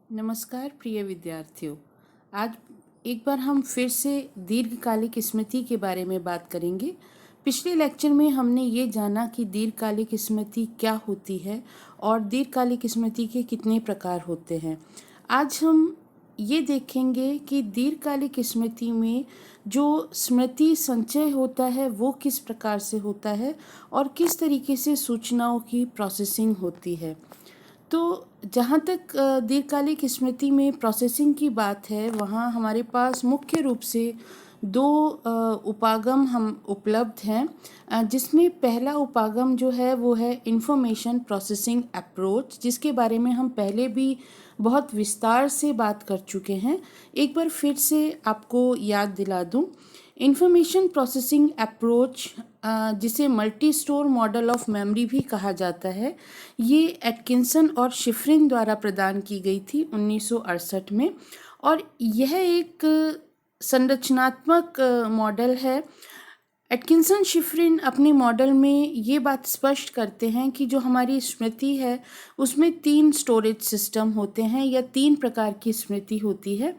नमस्कार प्रिय विद्यार्थियों। आज एक बार हम फिर से दीर्घकालिक स्मृति के बारे में बात करेंगे। पिछले लेक्चर में हमने ये जाना कि दीर्घकालिक स्मृति क्या होती है और दीर्घकालिक स्मृति के कितने प्रकार होते हैं। आज हम ये देखेंगे कि दीर्घकालिक स्मृति में जो स्मृति संचय होता है वो किस प्रकार से होता है और किस तरीके से सूचनाओं की प्रोसेसिंग होती है। तो जहाँ तक दीर्घकालिक स्मृति में प्रोसेसिंग की बात है, वहाँ हमारे पास मुख्य रूप से दो उपागम हम उपलब्ध हैं, जिसमें पहला उपागम जो है वो है इंफॉर्मेशन प्रोसेसिंग अप्रोच, जिसके बारे में हम पहले भी बहुत विस्तार से बात कर चुके हैं। एक बार फिर से आपको याद दिला दूं। इंफॉर्मेशन प्रोसेसिंग अप्रोच, जिसे multi store model of memory भी कहा जाता है, ये एटकिंसन और शिफ्रिन द्वारा प्रदान की गई थी 1968 में। और यह एक संरचनात्मक मॉडल है। एटकिंसन शिफ्रिन अपने मॉडल में ये बात स्पष्ट करते हैं कि जो हमारी स्मृति है उसमें 3 स्टोरेज सिस्टम होते हैं या 3 प्रकार की स्मृति होती है।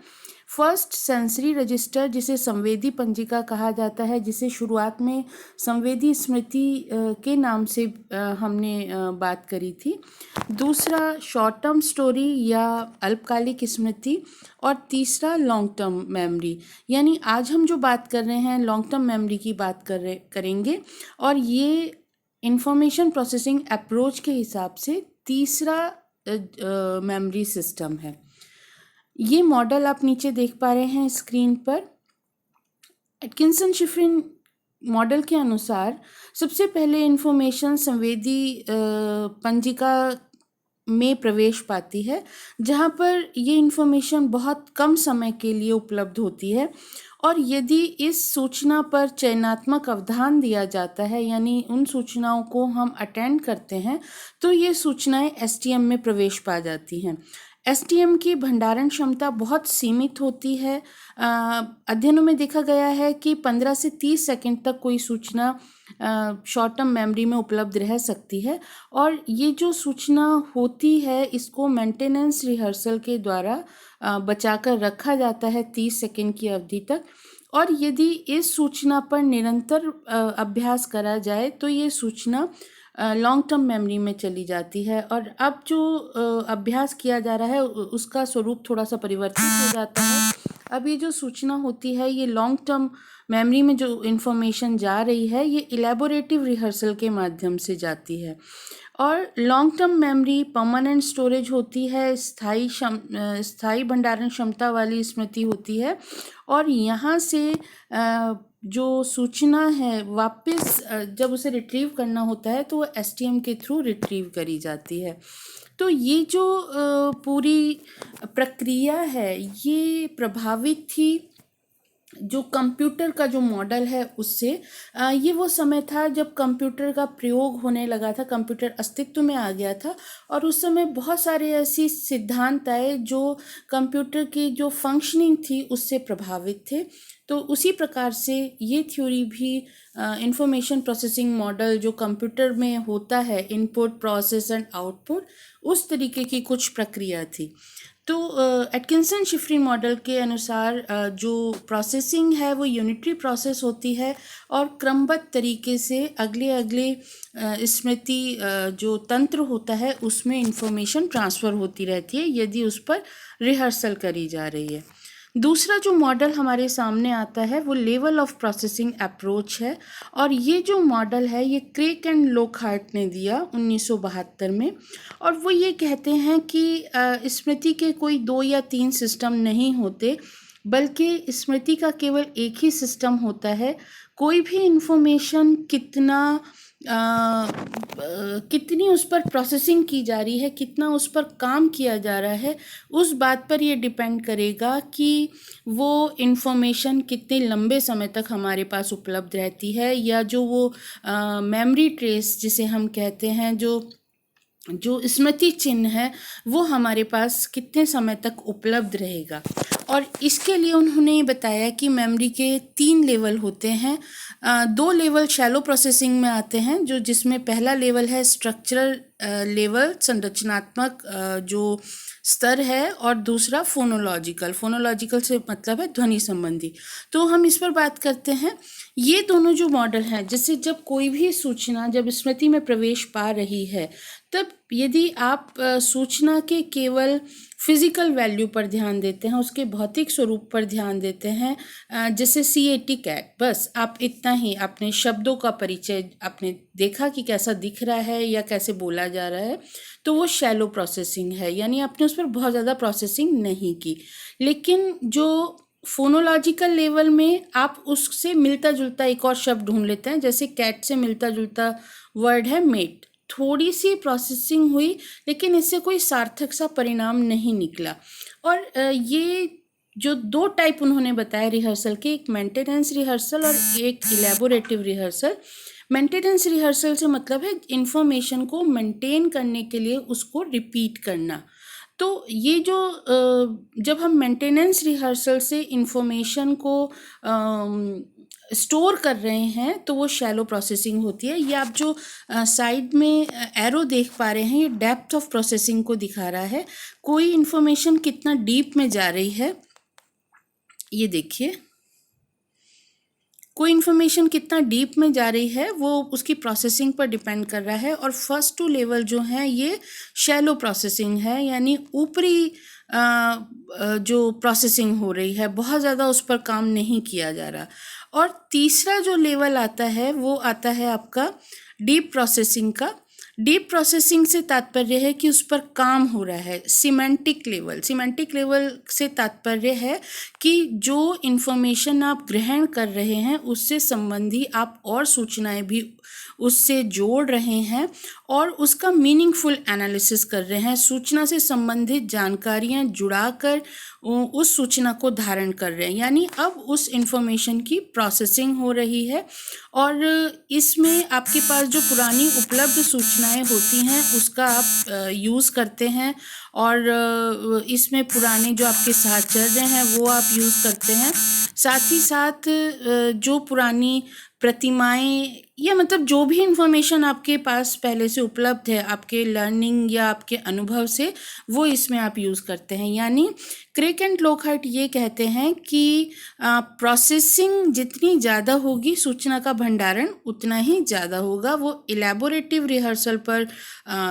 फर्स्ट सेंसरी रजिस्टर, जिसे संवेदी पंजिका कहा जाता है, जिसे शुरुआत में संवेदी स्मृति के नाम से हमने बात करी थी। दूसरा शॉर्ट टर्म स्टोरी या अल्पकालिक स्मृति, और तीसरा लॉन्ग टर्म मेमोरी। यानी आज हम जो बात कर रहे हैं लॉन्ग टर्म मेमोरी की बात करेंगे, और ये इंफॉर्मेशन प्रोसेसिंग अप्रोच के हिसाब से तीसरा मेमोरी सिस्टम है। ये मॉडल आप नीचे देख पा रहे हैं स्क्रीन पर। एटकिंसन शिफ्रिन मॉडल के अनुसार सबसे पहले इंफॉर्मेशन संवेदी पंजिका में प्रवेश पाती है, जहाँ पर ये इंफॉर्मेशन बहुत कम समय के लिए उपलब्ध होती है, और यदि इस सूचना पर चयनात्मक अवधान दिया जाता है, यानी उन सूचनाओं को हम अटेंड करते हैं, तो ये सूचनाएं एसटीएम में प्रवेश पा जाती हैं। एसटीएम की भंडारण क्षमता बहुत सीमित होती है। अध्ययनों में देखा गया है कि 15 से 30 सेकंड तक कोई सूचना शॉर्ट टर्म मेमोरी में उपलब्ध रह सकती है, और ये जो सूचना होती है इसको मेंटेनेंस रिहर्सल के द्वारा बचाकर रखा जाता है 30 सेकंड की अवधि तक। और यदि इस सूचना पर निरंतर अभ्यास करा जाए तो ये सूचना लॉन्ग टर्म मेमोरी में चली जाती है। और अब जो अभ्यास किया जा रहा है उसका स्वरूप थोड़ा सा परिवर्तित हो जाता है। अब ये जो सूचना होती है ये लॉन्ग टर्म मेमोरी में जो इन्फॉर्मेशन जा रही है ये इलेबोरेटिव रिहर्सल के माध्यम से जाती है। और long term memory permanent storage होती है, स्थायी भंडारण क्षमता वाली स्मृति होती है, और यहाँ से जो सूचना है वापस जब उसे रिट्रीव करना होता है तो वो एसटीएम के थ्रू रिट्रीव करी जाती है। तो ये जो पूरी प्रक्रिया है ये प्रभावित थी जो कंप्यूटर का जो मॉडल है उससे। ये वो समय था जब कंप्यूटर का प्रयोग होने लगा था, कंप्यूटर अस्तित्व में आ गया था, और उस समय बहुत सारे ऐसी सिद्धांत आए जो कंप्यूटर की जो फंक्शनिंग थी उससे प्रभावित थे। तो उसी प्रकार से ये थ्योरी भी इंफॉर्मेशन प्रोसेसिंग मॉडल जो कंप्यूटर में होता है, इनपुट प्रोसेस एंड आउटपुट, उस तरीके की कुछ प्रक्रिया थी। तो एटकिंसन शिफ्रिन मॉडल के अनुसार जो प्रोसेसिंग है वो यूनिटरी प्रोसेस होती है, और क्रमबद्ध तरीके से अगले अगले स्मृति जो तंत्र होता है उसमें इंफॉर्मेशन ट्रांसफ़र होती रहती है यदि उस पर रिहर्सल करी जा रही है। दूसरा जो मॉडल हमारे सामने आता है वो लेवल ऑफ प्रोसेसिंग अप्रोच है, और ये जो मॉडल है ये क्रेक एंड लोकहार्ट ने दिया 1972 में। और वो ये कहते हैं कि स्मृति के कोई 2 या 3 सिस्टम नहीं होते, बल्कि स्मृति का केवल एक ही सिस्टम होता है। कोई भी इंफॉर्मेशन कितनी उस पर प्रोसेसिंग की जा रही है, कितना उस पर काम किया जा रहा है, उस बात पर ये डिपेंड करेगा कि वो इंफॉर्मेशन कितने लंबे समय तक हमारे पास उपलब्ध रहती है, या जो वो मेमोरी ट्रेस जिसे हम कहते हैं, जो स्मृति चिन्ह है वो हमारे पास कितने समय तक उपलब्ध रहेगा। और इसके लिए उन्होंने बताया कि मेमोरी के 3 लेवल होते हैं। 2 लेवल शैलो प्रोसेसिंग में आते हैं, जिसमें पहला लेवल है स्ट्रक्चरल लेवल संरचनात्मक जो स्तर है, और दूसरा फोनोलॉजिकल। फोनोलॉजिकल से मतलब है ध्वनि संबंधी। तो हम इस पर बात करते हैं। ये दोनों जो मॉडल हैं, जैसे जब कोई भी सूचना जब स्मृति में प्रवेश पा रही है, तब यदि आप सूचना के केवल फिजिकल वैल्यू पर ध्यान देते हैं, उसके भौतिक स्वरूप पर ध्यान देते हैं, जैसे CAT कैट, बस आप इतना ही, आपने शब्दों का परिचय आपने देखा कि कैसा दिख रहा है या कैसे बोला जा रहा है, तो वो शैलो प्रोसेसिंग है, यानी आपने उस पर बहुत ज़्यादा प्रोसेसिंग नहीं की। लेकिन जो फोनोलॉजिकल लेवल में आप उससे मिलता जुलता एक और शब्द ढूंढ लेते हैं, जैसे कैट से मिलता जुलता वर्ड है मेट, थोड़ी सी प्रोसेसिंग हुई लेकिन इससे कोई सार्थक सा परिणाम नहीं निकला। और ये जो दो टाइप उन्होंने बताया रिहर्सल के, एक मेंटेनेंस रिहर्सल और एक इलेबोरेटिव रिहर्सल। मेंटेनेंस रिहर्सल से मतलब है इंफॉर्मेशन को मेंटेन करने के लिए उसको रिपीट करना। तो ये जो जब हम मेंटेनेंस रिहर्सल से इंफॉर्मेशन को स्टोर कर रहे हैं, तो वो शैलो प्रोसेसिंग होती है। ये आप जो साइड में एरो देख पा रहे हैं, ये डेप्थ ऑफ प्रोसेसिंग को दिखा रहा है, कोई इंफॉर्मेशन कितना डीप में जा रही है। ये देखिए, कोई इन्फॉर्मेशन कितना डीप में जा रही है वो उसकी प्रोसेसिंग पर डिपेंड कर रहा है। और फर्स्ट टू लेवल जो है ये शैलो प्रोसेसिंग है, यानी ऊपरी जो प्रोसेसिंग हो रही है, बहुत ज़्यादा उस पर काम नहीं किया जा रहा। और तीसरा जो लेवल आता है वो आता है आपका डीप प्रोसेसिंग का। डीप प्रोसेसिंग से तात्पर्य है कि उस पर काम हो रहा है। सिमेंटिक लेवल, सिमेंटिक लेवल से तात्पर्य है कि जो इन्फॉर्मेशन आप ग्रहण कर रहे हैं उससे संबंधी आप और सूचनाएं भी उससे जोड़ रहे हैं और उसका मीनिंगफुल एनालिसिस कर रहे हैं, सूचना से संबंधित जानकारियां जुड़ाकर उस सूचना को धारण कर रहे हैं, यानी अब उस इन्फॉर्मेशन की प्रोसेसिंग हो रही है। और इसमें आपके पास जो पुरानी उपलब्ध सूचनाएं होती हैं उसका आप यूज़ करते हैं, और इसमें पुराने जो आपके साहचर्य हैं वो आप यूज़ करते हैं। साथ ही साथ जो पुरानी प्रतिमाएं या मतलब जो भी इंफॉर्मेशन आपके पास पहले से उपलब्ध है आपके लर्निंग या आपके अनुभव से, वो इसमें आप यूज़ करते हैं। यानी क्रेक एंड लोकहार्ट ये कहते हैं कि प्रोसेसिंग जितनी ज़्यादा होगी सूचना का भंडारण उतना ही ज़्यादा होगा। वो इलेबोरेटिव रिहर्सल पर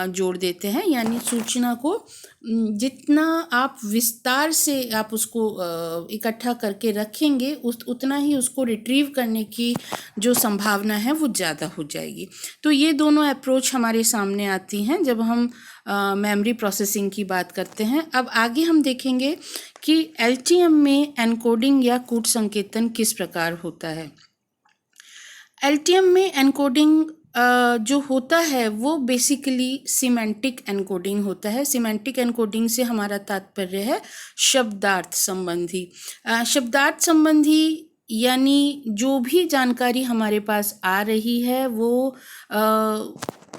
जोड़ देते हैं, यानी सूचना को जितना आप विस्तार से आप उसको इकट्ठा करके रखेंगे उतना ही उसको रिट्रीव करने की जो संभावना है वो ज़्यादा हो जाएगी। तो ये दोनों अप्रोच हमारे सामने आती हैं जब हम मेमोरी प्रोसेसिंग की बात करते हैं। अब आगे हम देखेंगे कि LTM में एनकोडिंग या कूट संकेतन किस प्रकार होता है। LTM में एनकोडिंग जो होता है वो बेसिकली सिमेंटिक एनकोडिंग होता है। सिमेंटिक एनकोडिंग से हमारा तात्पर्य है शब्दार्थ संबंधी। शब्दार्थ संबंधी यानी जो भी जानकारी हमारे पास आ रही है वो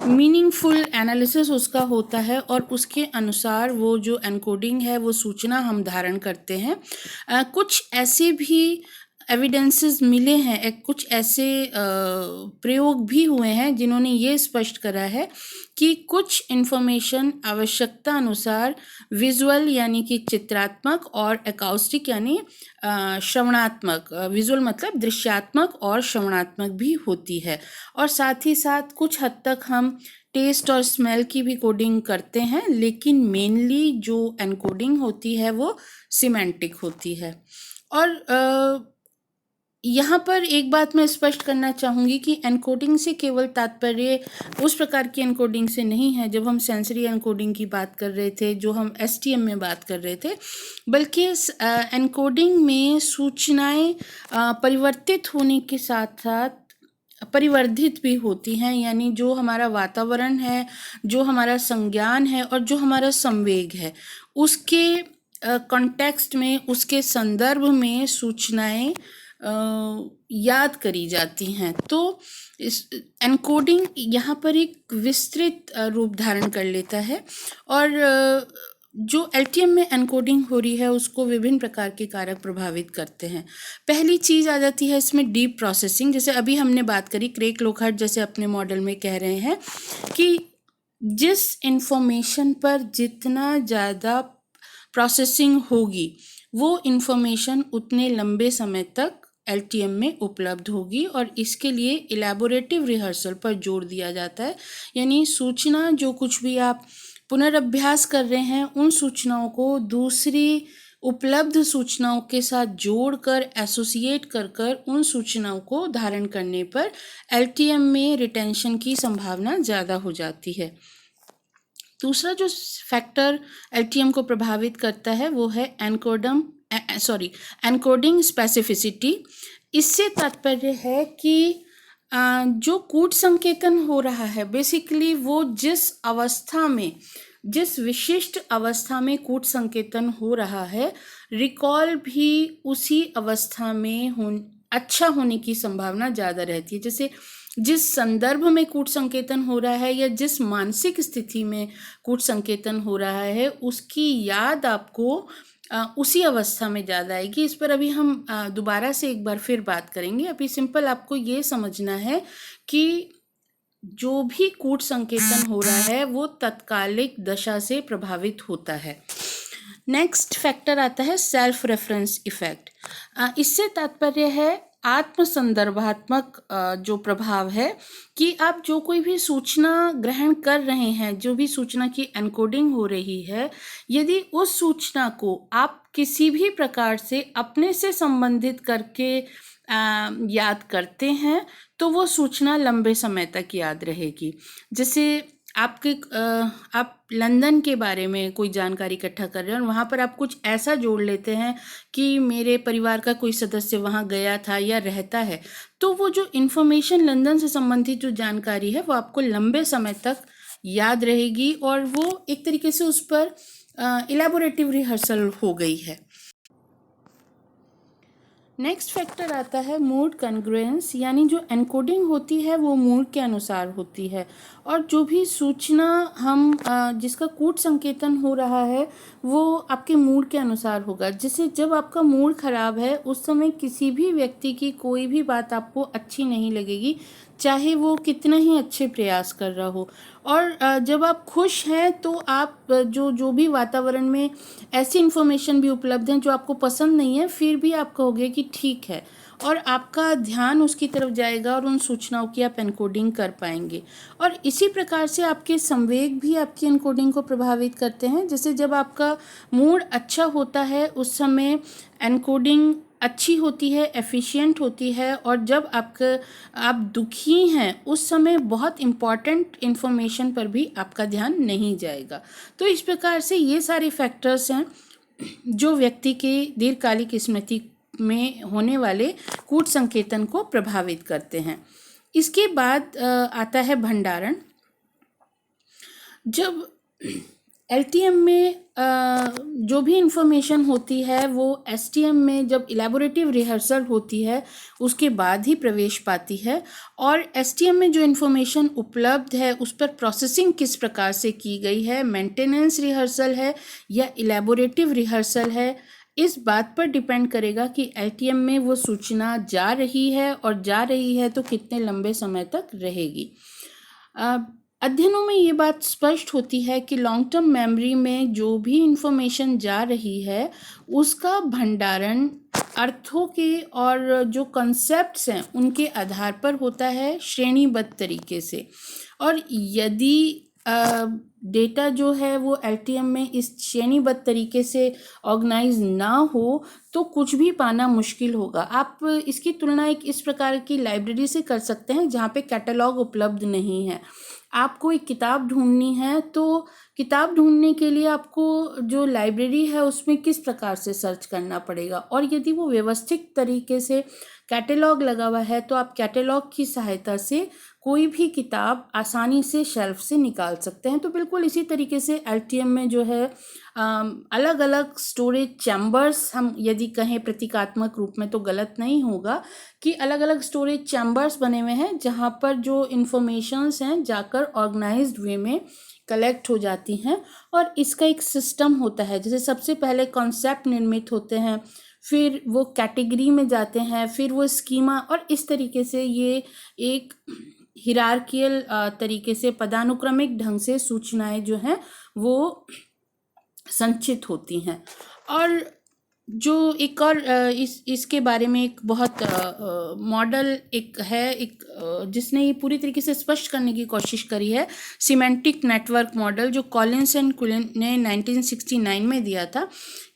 मीनिंगफुल एनालिसिस उसका होता है और उसके अनुसार वो जो एनकोडिंग है वो सूचना हम धारण करते हैं। कुछ ऐसे भी एविडेंसेस मिले हैं, कुछ ऐसे प्रयोग भी हुए हैं जिन्होंने ये स्पष्ट करा है कि कुछ इन्फॉर्मेशन आवश्यकता अनुसार विजुअल यानी कि चित्रात्मक और एकॉस्टिक यानी श्रवणात्मक, विजुअल मतलब दृश्यात्मक और श्रवणात्मक भी होती है। और साथ ही साथ कुछ हद तक हम टेस्ट और स्मेल की भी कोडिंग करते हैं, लेकिन मेनली जो एनकोडिंग होती है वो सिमेंटिक होती है। और यहाँ पर एक बात मैं स्पष्ट करना चाहूँगी कि एनकोडिंग से केवल तात्पर्य उस प्रकार की एनकोडिंग से नहीं है जब हम सेंसरी एनकोडिंग की बात कर रहे थे, जो हम STM में बात कर रहे थे, बल्कि एनकोडिंग में सूचनाएं परिवर्तित होने के साथ साथ परिवर्धित भी होती हैं। यानी जो हमारा वातावरण है, जो हमारा संज्ञान है और जो हमारा संवेग है, उसके कॉन्टेक्स्ट में, उसके संदर्भ में सूचनाएं याद करी जाती हैं। तो इस एनकोडिंग यहाँ पर एक विस्तृत रूप धारण कर लेता है। और जो LTM में एनकोडिंग हो रही है उसको विभिन्न प्रकार के कारक प्रभावित करते हैं। पहली चीज़ आ जाती है इसमें डीप प्रोसेसिंग। जैसे अभी हमने बात करी क्रेक लोकहार्ट जैसे अपने मॉडल में कह रहे हैं कि जिस इंफॉर्मेशन पर जितना ज़्यादा प्रोसेसिंग होगी वो इंफॉर्मेशन उतने लंबे समय तक एलटीएम में उपलब्ध होगी, और इसके लिए इलेबोरेटिव रिहर्सल पर जोर दिया जाता है। यानी सूचना जो कुछ भी आप पुनर्अभ्यास कर रहे हैं उन सूचनाओं को दूसरी उपलब्ध सूचनाओं के साथ जोड़कर एसोसिएट कर कर उन सूचनाओं को धारण करने पर एलटीएम में रिटेंशन की संभावना ज़्यादा हो जाती है। दूसरा जो फैक्टर एलटीएम को प्रभावित करता है वो है एनकोडिंग स्पेसिफिसिटी। इससे तात्पर्य है कि जो कूट संकेतन हो रहा है बेसिकली वो जिस विशिष्ट अवस्था में कूट संकेतन हो रहा है, रिकॉल भी उसी अवस्था में अच्छा होने की संभावना ज़्यादा रहती है। जैसे जिस संदर्भ में कूट संकेतन हो रहा है या जिस मानसिक स्थिति में कूट संकेतन हो रहा है उसकी याद आपको उसी अवस्था में ज़्यादा आएगी। इस पर अभी हम दोबारा से एक बार फिर बात करेंगे। अभी सिंपल आपको ये समझना है कि जो भी कूट संकेतन हो रहा है वो तत्कालिक दशा से प्रभावित होता है। नेक्स्ट फैक्टर आता है सेल्फ रेफरेंस इफेक्ट। इससे तात्पर्य है आत्म संदर्भात्मक जो प्रभाव है कि आप जो कोई भी सूचना ग्रहण कर रहे हैं, जो भी सूचना की एनकोडिंग हो रही है, यदि उस सूचना को आप किसी भी प्रकार से अपने से संबंधित करके याद करते हैं तो वो सूचना लंबे समय तक याद रहेगी। जैसे आप लंदन के बारे में कोई जानकारी इकट्ठा कर रहे हैं और वहाँ पर आप कुछ ऐसा जोड़ लेते हैं कि मेरे परिवार का कोई सदस्य वहाँ गया था या रहता है, तो वो जो इन्फॉर्मेशन लंदन से संबंधित जो जानकारी है वो आपको लंबे समय तक याद रहेगी और वो एक तरीके से उस पर इलेबोरेटिव रिहर्सल हो गई है। नेक्स्ट फैक्टर आता है मूड कन्ग्रुएंस, यानी जो एनकोडिंग होती है वो मूड के अनुसार होती है और जो भी सूचना हम जिसका कूट संकेतन हो रहा है वो आपके मूड के अनुसार होगा। जैसे जब आपका मूड खराब है उस समय किसी भी व्यक्ति की कोई भी बात आपको अच्छी नहीं लगेगी, चाहे वो कितना ही अच्छे प्रयास कर रहा हो। और जब आप खुश हैं तो आप जो भी वातावरण में ऐसी इन्फॉर्मेशन भी उपलब्ध हैं जो आपको पसंद नहीं है, फिर भी आप कहोगे कि ठीक है, और आपका ध्यान उसकी तरफ जाएगा और उन सूचनाओं की आप एनकोडिंग कर पाएंगे। और इसी प्रकार से आपके संवेग भी आपकी एनकोडिंग को प्रभावित करते हैं। जैसे जब आपका मूड अच्छा होता है उस समय एनकोडिंग अच्छी होती है, एफिशिएंट होती है, और जब आप दुखी हैं उस समय बहुत इम्पॉर्टेंट इन्फॉर्मेशन पर भी आपका ध्यान नहीं जाएगा। तो इस प्रकार से ये सारे फैक्टर्स हैं जो व्यक्ति के दीर्घकालिक स्मृति में होने वाले कूट संकेतन को प्रभावित करते हैं। इसके बाद आता है भंडारण। जब एलटीएम में जो भी इंफॉर्मेशन होती है वो एसटीएम में जब इलेबोरेटिव रिहर्सल होती है उसके बाद ही प्रवेश पाती है, और एसटीएम में जो इंफॉर्मेशन उपलब्ध है उस पर प्रोसेसिंग किस प्रकार से की गई है, मेंटेनेंस रिहर्सल है या इलेबोरेटिव रिहर्सल है, इस बात पर डिपेंड करेगा कि एलटीएम में वो सूचना जा रही है, और जा रही है तो कितने लंबे समय तक रहेगी। अध्ययनों में ये बात स्पष्ट होती है कि लॉन्ग टर्म मेमोरी में जो भी इंफॉर्मेशन जा रही है उसका भंडारण अर्थों के और जो कॉन्सेप्ट्स हैं उनके आधार पर होता है, श्रेणीबद्ध तरीके से। और यदि डेटा जो है वो एलटीएम में इस श्रेणीबद्ध तरीके से ऑर्गेनाइज ना हो तो कुछ भी पाना मुश्किल होगा। आप इसकी तुलना एक इस प्रकार की लाइब्रेरी से कर सकते हैं जहाँ पे कैटलॉग उपलब्ध नहीं है। आपको एक किताब ढूंढनी है तो किताब ढूंढने के लिए आपको जो लाइब्रेरी है उसमें किस प्रकार से सर्च करना पड़ेगा, और यदि वो व्यवस्थित तरीके से कैटलॉग लगा हुआ है तो आप कैटलॉग की सहायता से कोई भी किताब आसानी से शेल्फ से निकाल सकते हैं। तो बिल्कुल इसी तरीके से एलटीएम में जो है अलग अलग स्टोरेज चैम्बर्स, हम यदि कहें प्रतीकात्मक रूप में तो गलत नहीं होगा, कि अलग अलग स्टोरेज चैम्बर्स बने हुए हैं जहाँ पर जो इन्फॉर्मेशंस हैं जाकर ऑर्गेनाइज्ड वे में कलेक्ट हो जाती हैं, और इसका एक सिस्टम होता है। जैसे सबसे पहले कॉन्सेप्ट निर्मित होते हैं, फिर वो कैटेगरी में जाते हैं, फिर वो स्कीमा, और इस तरीके से ये एक हिरार्कियल तरीके से, पदानुक्रमिक ढंग से सूचनाएं जो हैं वो संचित होती हैं। और जो एक और इसके बारे में एक बहुत मॉडल एक है, जिसने ये पूरी तरीके से स्पष्ट करने की कोशिश करी है, सिमेंटिक नेटवर्क मॉडल, जो कॉलिन्स एंड कुलिन ने 1969 में दिया था,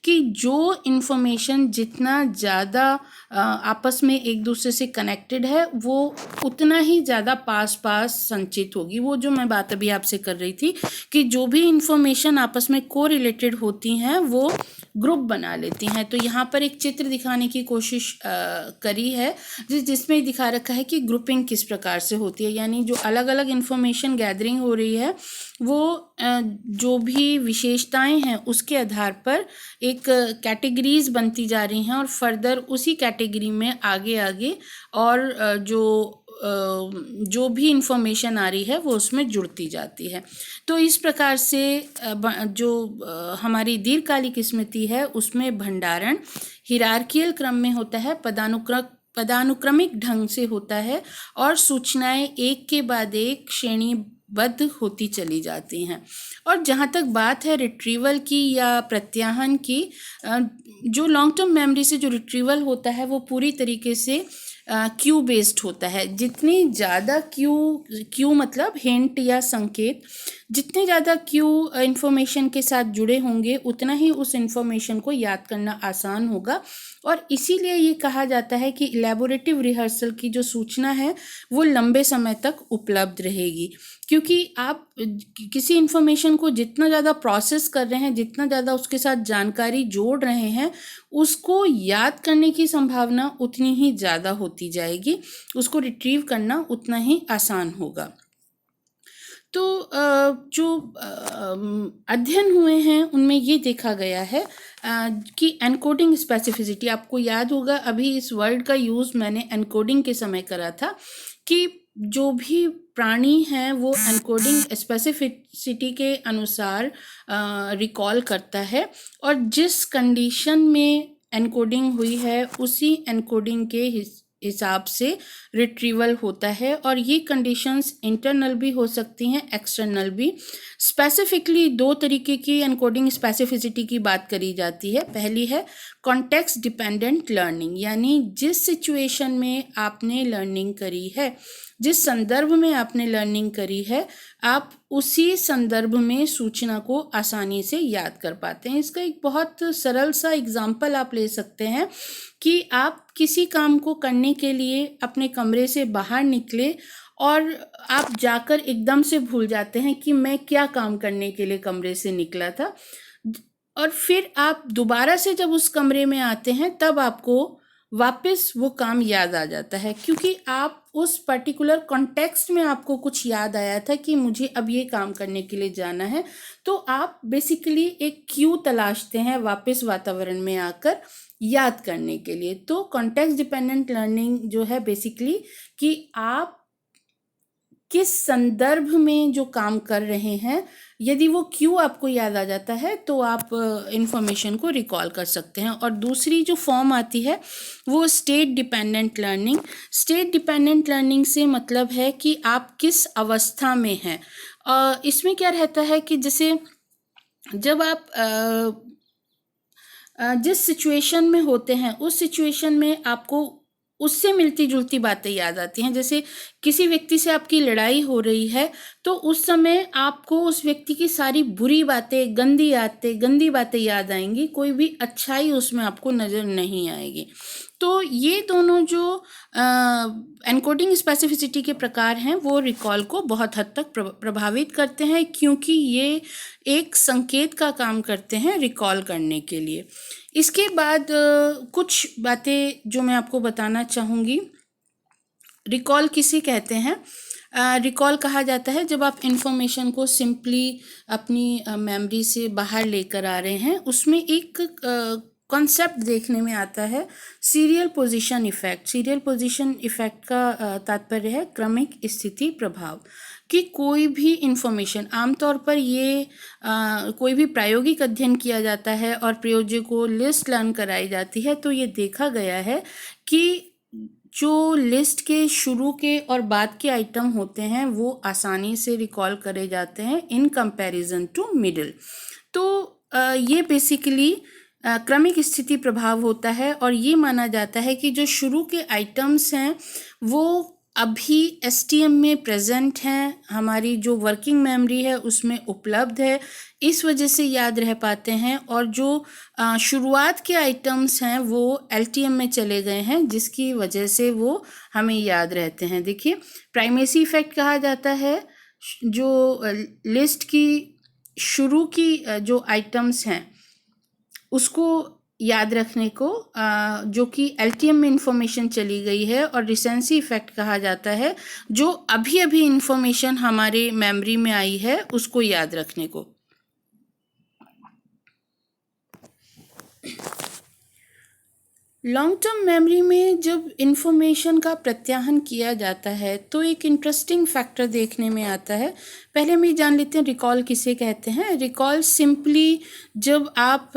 कि जो इन्फॉर्मेशन जितना ज़्यादा आपस में एक दूसरे से कनेक्टेड है वो उतना ही ज़्यादा पास पास संचित होगी। वो जो मैं बात अभी आपसे कर रही थी कि जो भी इन्फॉर्मेशन आपस में को रिलेटेड होती हैं वो ग्रुप बना लेती हैं। तो यहाँ पर एक चित्र दिखाने की कोशिश करी है जिसमें दिखा रखा है कि ग्रुपिंग किस प्रकार से होती है, यानी जो अलग अलग इन्फॉर्मेशन गैदरिंग हो रही है वो जो भी विशेषताएं हैं उसके आधार पर एक कैटेगरीज बनती जा रही हैं और फर्दर उसी कैटेगरी में आगे आगे और जो भी इंफॉर्मेशन आ रही है वो उसमें जुड़ती जाती है। तो इस प्रकार से जो हमारी दीर्घकालिक स्मृति है उसमें भंडारण हिरार्कियल क्रम में होता है, पदानुक्रमिक ढंग से होता है और सूचनाएं एक के बाद एक श्रेणीबद्ध होती चली जाती हैं। और जहाँ तक बात है रिट्रीवल की या प्रत्याहन की, जो लॉन्ग टर्म मेमोरी से जो रिट्रीवल होता है वो पूरी तरीके से क्यू बेस्ड होता है। जितनी ज़्यादा क्यू मतलब हिंट या संकेत, जितने ज़्यादा क्यू इन्फॉर्मेशन के साथ जुड़े होंगे उतना ही उस इन्फॉर्मेशन को याद करना आसान होगा। और इसीलिए ये कहा जाता है कि इलेबोरेटिव रिहर्सल की जो सूचना है वो लंबे समय तक उपलब्ध रहेगी, क्योंकि आप किसी इन्फॉर्मेशन को जितना ज़्यादा प्रोसेस कर रहे हैं, जितना ज़्यादा उसके साथ जानकारी जोड़ रहे हैं, उसको याद करने की संभावना उतनी ही ज़्यादा होती जाएगी, उसको रिट्रीव करना उतना ही आसान होगा। तो जो अध्ययन हुए हैं उनमें ये देखा गया है कि एनकोडिंग स्पेसिफिसिटी, आपको याद होगा अभी इस वर्ड का यूज़ मैंने एनकोडिंग के समय करा था, कि जो भी प्राणी हैं वो एनकोडिंग स्पेसिफिसिटी के अनुसार रिकॉल करता है और जिस कंडीशन में एनकोडिंग हुई है उसी एनकोडिंग के हिसाब से रिट्रीवल होता है। और ये कंडीशंस इंटरनल भी हो सकती हैं, एक्सटर्नल भी। स्पेसिफिकली दो तरीके की एनकोडिंग स्पेसिफिसिटी की बात करी जाती है। पहली है कॉन्टेक्स्ट डिपेंडेंट लर्निंग, यानी जिस सिचुएशन में आपने लर्निंग करी है, जिस संदर्भ में आपने लर्निंग करी है, आप उसी संदर्भ में सूचना को आसानी से याद कर पाते हैं। इसका एक बहुत सरल सा एग्जाम्पल आप ले सकते हैं कि आप किसी काम को करने के लिए अपने कमरे से बाहर निकले और आप जाकर एकदम से भूल जाते हैं कि मैं क्या काम करने के लिए कमरे से निकला था, और फिर आप दोबारा से जब उस कमरे में आते हैं तब आपको वापस वो काम याद आ जाता है, क्योंकि आप उस पर्टिकुलर कॉन्टेक्स्ट में आपको कुछ याद आया था कि मुझे अब ये काम करने के लिए जाना है। तो आप बेसिकली एक क्यू तलाशते हैं वापस वातावरण में आकर याद करने के लिए। तो कॉन्टेक्स्ट डिपेंडेंट लर्निंग जो है बेसिकली कि आप किस संदर्भ में जो काम कर रहे हैं, यदि वो क्यू आपको याद आ जाता है तो आप इंफॉर्मेशन को रिकॉल कर सकते हैं। और दूसरी जो फॉर्म आती है वो state dependent learning. State dependent learning से मतलब है कि आप किस अवस्था में हैं। इसमें क्या रहता है कि जैसे जब आप जिस सिचुएशन में होते हैं उस सिचुएशन में आपको उससे मिलती जुलती बातें याद आती हैं। जैसे किसी व्यक्ति से आपकी लड़ाई हो रही है तो उस समय आपको उस व्यक्ति की सारी बुरी बातें, गंदी बातें याद आएंगी, कोई भी अच्छाई उसमें आपको नज़र नहीं आएगी। तो ये दोनों जो एनकोडिंग स्पेसिफिसिटी के प्रकार हैं वो रिकॉल को बहुत हद तक प्रभावित करते हैं, क्योंकि ये एक संकेत का काम करते हैं रिकॉल करने के लिए। इसके बाद कुछ बातें जो मैं आपको बताना चाहूँगी। रिकॉल किसे कहते हैं? रिकॉल कहा जाता है जब आप इंफॉर्मेशन को सिंपली अपनी मेमोरी से बाहर लेकर आ रहे हैं। उसमें एक कॉन्सेप्ट देखने में आता है serial position effect. Serial position effect का तात्पर्य है क्रमिक स्थिति प्रभाव, कि कोई भी इंफॉर्मेशन, आमतौर पर ये कोई भी प्रायोगिक अध्ययन किया जाता है और प्रयोज्य को लिस्ट लर्न कराई जाती है, तो ये देखा गया है कि जो लिस्ट के शुरू के और बाद के आइटम होते हैं वो आसानी से रिकॉल करे जाते हैं इन कंपैरिजन टू मिडिल। तो ये बेसिकली क्रमिक स्थिति प्रभाव होता है और ये माना जाता है कि जो शुरू के आइटम्स हैं वो अभी एसटीएम में प्रेजेंट हैं, हमारी जो वर्किंग मेमोरी है उसमें उपलब्ध है, इस वजह से याद रह पाते हैं। और जो शुरुआत के आइटम्स हैं वो एलटीएम में चले गए हैं, जिसकी वजह से वो हमें याद रहते हैं। देखिए, प्राइमेसी इफेक्ट कहा जाता है जो लिस्ट की शुरू की जो आइटम्स हैं उसको याद रखने को, जो कि एलटीएम में इंफॉर्मेशन चली गई है। और रिसेंसी इफेक्ट कहा जाता है जो अभी अभी इंफॉर्मेशन हमारे मेमोरी में आई है उसको याद रखने को। लॉन्ग टर्म मेमोरी में जब इंफॉर्मेशन का प्रत्याहन किया जाता है तो एक इंटरेस्टिंग फैक्टर देखने में आता है। पहले हम ये जान लेते हैं रिकॉल किसे कहते हैं। रिकॉल सिंपली जब आप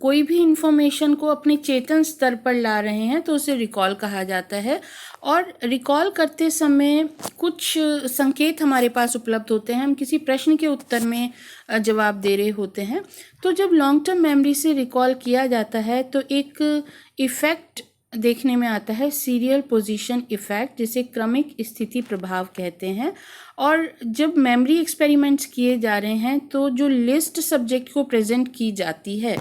कोई भी इंफॉर्मेशन को अपने चेतन स्तर पर ला रहे हैं तो उसे रिकॉल कहा जाता है। और रिकॉल करते समय कुछ संकेत हमारे पास उपलब्ध होते हैं, हम किसी प्रश्न के उत्तर में जवाब दे रहे होते हैं। तो जब लॉन्ग टर्म मेमोरी से रिकॉल किया जाता है तो एक इफ़ेक्ट देखने में आता है, सीरियल पोजीशन इफ़ेक्ट, जिसे क्रमिक स्थिति प्रभाव कहते हैं। और जब मेमोरी एक्सपेरिमेंट्स किए जा रहे हैं तो जो लिस्ट सब्जेक्ट को प्रेजेंट की जाती है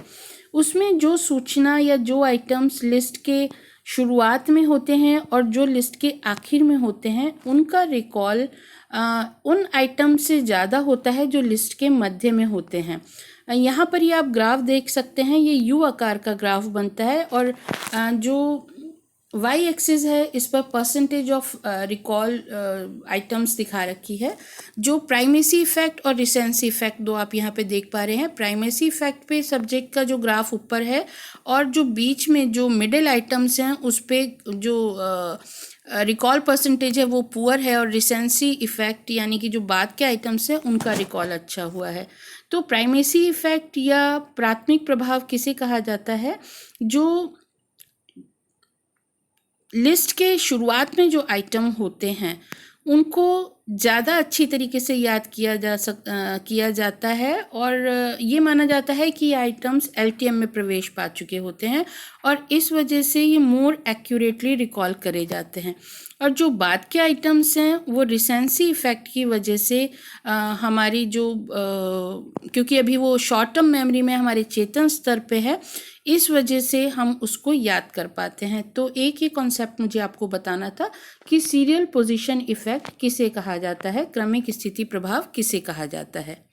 उसमें जो सूचना या जो आइटम्स लिस्ट के शुरुआत में होते हैं और जो लिस्ट के आखिर में होते हैं उनका रिकॉल उन आइटम से ज़्यादा होता है जो लिस्ट के मध्य में होते हैं। यहाँ पर ये आप ग्राफ देख सकते हैं, ये यू आकार का ग्राफ बनता है और जो वाई एक्सिस है इस पर परसेंटेज ऑफ रिकॉल आइटम्स दिखा रखी है। जो प्राइमेसी इफेक्ट और रिसेंसी इफेक्ट दो आप यहाँ पे देख पा रहे हैं। प्राइमेसी इफेक्ट पे सब्जेक्ट का जो ग्राफ ऊपर है और जो बीच में जो मिडिल आइटम्स हैं उस पर जो रिकॉल परसेंटेज है वो पुअर है, और रिसेंसी इफेक्ट यानी कि जो बाद के आइटम्स हैं उनका रिकॉल अच्छा हुआ है। तो प्राइमेसी इफेक्ट या प्राथमिक प्रभाव किसे कहा जाता है? जो लिस्ट के शुरुआत में जो आइटम होते हैं उनको ज़्यादा अच्छी तरीके से याद किया जाता है और ये माना जाता है कि ये आइटम्स एलटीएम में प्रवेश पा चुके होते हैं और इस वजह से ये मोर एक्यूरेटली रिकॉल करे जाते हैं। और जो बाद के आइटम्स हैं वो रिसेंसी इफेक्ट की वजह से हमारी जो क्योंकि अभी वो शॉर्ट टर्म मेमोरी में हमारे चेतन स्तर पे है, इस वजह से हम उसको याद कर पाते हैं। तो एक ही कॉन्सेप्ट मुझे आपको बताना था कि सीरियल पोजीशन इफेक्ट किसे कहा जाता है, क्रमिक स्थिति प्रभाव किसे कहा जाता है।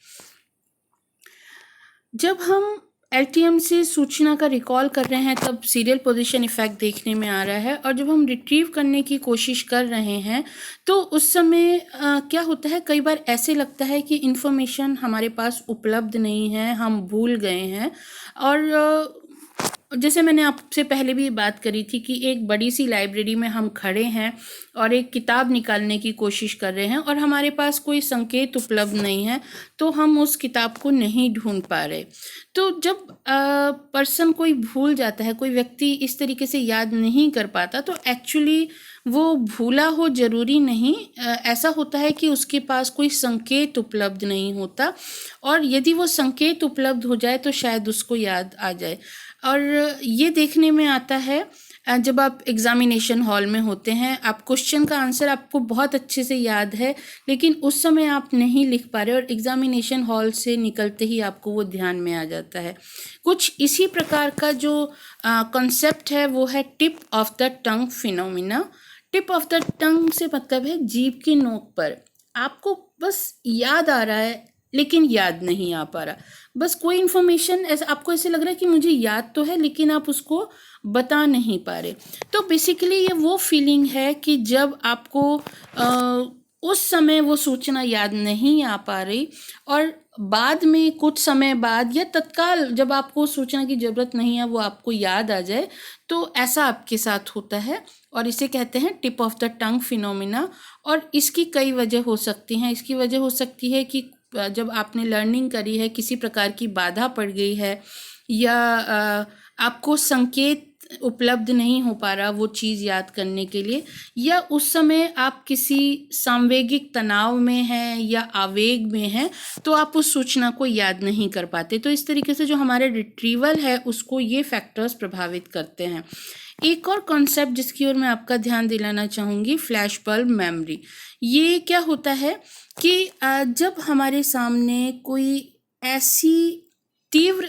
जब हम एलटीएम से सूचना का रिकॉल कर रहे हैं तब सीरियल पोजीशन इफेक्ट देखने में आ रहा है, और जब हम रिट्रीव करने की कोशिश कर रहे हैं तो उस समय क्या होता है, कई बार ऐसे लगता है कि इन्फॉर्मेशन हमारे पास उपलब्ध नहीं है, हम भूल गए हैं। और जैसे मैंने आपसे पहले भी बात करी थी कि एक बड़ी सी लाइब्रेरी में हम खड़े हैं और एक किताब निकालने की कोशिश कर रहे हैं और हमारे पास कोई संकेत उपलब्ध नहीं है तो हम उस किताब को नहीं ढूंढ पा रहे। तो जब पर्सन कोई भूल जाता है, कोई व्यक्ति इस तरीके से याद नहीं कर पाता, तो एक्चुअली वो भूला हो जरूरी नहीं, ऐसा होता है कि उसके पास कोई संकेत उपलब्ध नहीं होता, और यदि वो संकेत उपलब्ध हो जाए तो शायद उसको याद आ जाए। और ये देखने में आता है जब आप एग्ज़ामिनेशन हॉल में होते हैं, आप क्वेश्चन का आंसर आपको बहुत अच्छे से याद है लेकिन उस समय आप नहीं लिख पा रहे और एग्ज़ामिनेशन हॉल से निकलते ही आपको वो ध्यान में आ जाता है। कुछ इसी प्रकार का जो कॉन्सेप्ट है वो है tip of the tongue phenomena. Tip of the tongue से मतलब है जीभ की नोक पर, आपको बस याद आ रहा है लेकिन याद नहीं आ पा रहा, बस कोई इन्फॉर्मेशन ऐसा आपको ऐसे लग रहा है कि मुझे याद तो है लेकिन आप उसको बता नहीं पा रहे। तो बेसिकली ये वो फीलिंग है कि जब आपको उस समय वो सूचना याद नहीं आ पा रही और बाद में कुछ समय बाद या तत्काल जब आपको सूचना की ज़रूरत नहीं है वो आपको याद आ जाए, तो ऐसा आपके साथ होता है और इसे कहते हैं tip of the tongue phenomena. और इसकी कई वजह हो सकती हैं। इसकी वजह हो सकती है कि जब आपने लर्निंग करी है किसी प्रकार की बाधा पड़ गई है, या आपको संकेत उपलब्ध नहीं हो पा रहा वो चीज़ याद करने के लिए, या उस समय आप किसी सांवेगिक तनाव में हैं या आवेग में हैं, तो आप उस सूचना को याद नहीं कर पाते। तो इस तरीके से जो हमारे रिट्रीवल है उसको ये फैक्टर्स प्रभावित करते हैं। एक और कॉन्सेप्ट जिसकी ओर मैं आपका ध्यान दिलाना चाहूँगी, फ्लैश बल्ब मेमोरी। ये क्या होता है कि जब हमारे सामने कोई ऐसी तीव्र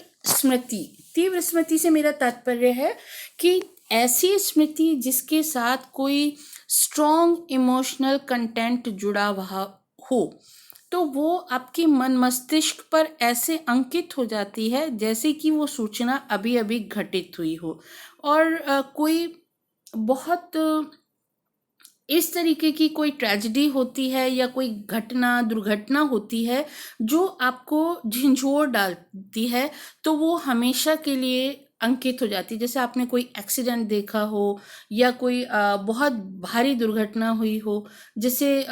स्मृति से मेरा तात्पर्य है कि ऐसी स्मृति जिसके साथ कोई स्ट्रॉन्ग इमोशनल कंटेंट जुड़ा हुआ हो, तो वो आपके मन मस्तिष्क पर ऐसे अंकित हो जाती है जैसे कि वो सूचना अभी अभी घटित हुई हो, और कोई बहुत इस तरीके की कोई ट्रेजेडी होती है या कोई दुर्घटना होती है जो आपको झंझोर डालती है, तो वो हमेशा के लिए अंकित हो जाती है। जैसे आपने कोई एक्सीडेंट देखा हो या कोई बहुत भारी दुर्घटना हुई हो, जैसे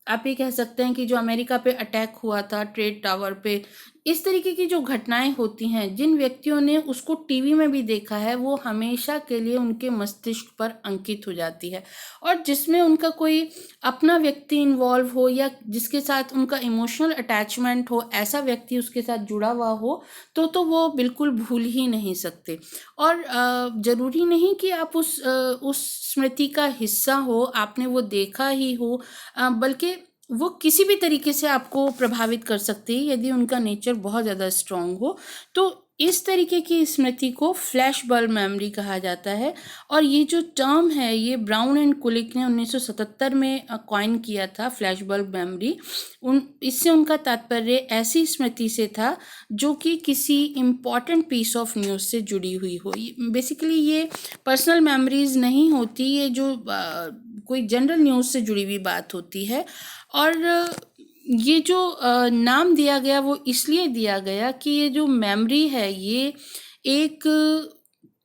आप ये कह सकते हैं कि जो अमेरिका पे अटैक हुआ था ट्रेड टावर पे, इस तरीके की जो घटनाएं होती हैं, जिन व्यक्तियों ने उसको टीवी में भी देखा है, वो हमेशा के लिए उनके मस्तिष्क पर अंकित हो जाती है। और जिसमें उनका कोई अपना व्यक्ति इन्वॉल्व हो या जिसके साथ उनका इमोशनल अटैचमेंट हो, ऐसा व्यक्ति उसके साथ जुड़ा हुआ हो, तो वो बिल्कुल भूल ही नहीं सकते। और ज़रूरी नहीं कि आप उस स्मृति का हिस्सा हो, आपने वो देखा ही हो, बल्कि वो किसी भी तरीके से आपको प्रभावित कर सकती है यदि उनका नेचर बहुत ज़्यादा स्ट्रांग हो। तो इस तरीके की स्मृति को फ्लैश बल्ब मेमोरी कहा जाता है। और ये जो टर्म है, ये ब्राउन एंड कुलिक ने 1977 में कॉइन किया था, फ्लैश बल्ब मेमोरी। इससे उनका तात्पर्य ऐसी स्मृति से था जो कि किसी इम्पॉर्टेंट पीस ऑफ न्यूज़ से जुड़ी हुई हो। बेसिकली ये पर्सनल मेमोरीज नहीं होती, ये जो कोई जनरल न्यूज़ से जुड़ी हुई बात होती है। और ये जो नाम दिया गया वो इसलिए दिया गया कि ये जो मेमोरी है ये एक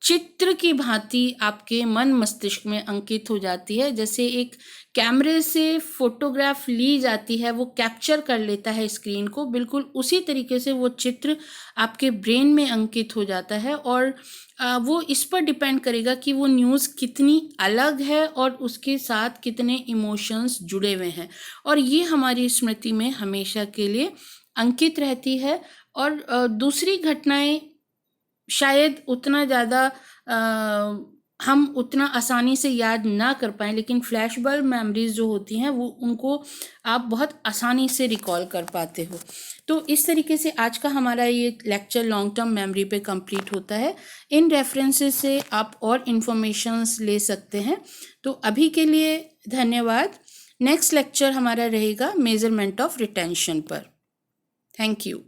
चित्र की भांति आपके मन मस्तिष्क में अंकित हो जाती है। जैसे एक कैमरे से फोटोग्राफ ली जाती है, वो कैप्चर कर लेता है स्क्रीन को, बिल्कुल उसी तरीके से वो चित्र आपके ब्रेन में अंकित हो जाता है। और वो इस पर डिपेंड करेगा कि वो न्यूज़ कितनी अलग है और उसके साथ कितने इमोशंस जुड़े हुए हैं, और ये हमारी स्मृति में हमेशा के लिए अंकित रहती है। और दूसरी घटनाएं शायद उतना ज़्यादा हम उतना आसानी से याद ना कर पाएँ, लेकिन फ्लैश बल्ब मेमोरीज जो होती हैं वो उनको आप बहुत आसानी से रिकॉल कर पाते हो। तो इस तरीके से आज का हमारा ये लेक्चर लॉन्ग टर्म मेमोरी पे कंप्लीट होता है। इन रेफरेंसेस से आप और इन्फॉर्मेशंस ले सकते हैं। तो अभी के लिए धन्यवाद। नेक्स्ट लेक्चर हमारा रहेगा मेजरमेंट ऑफ रिटेंशन पर। Thank you.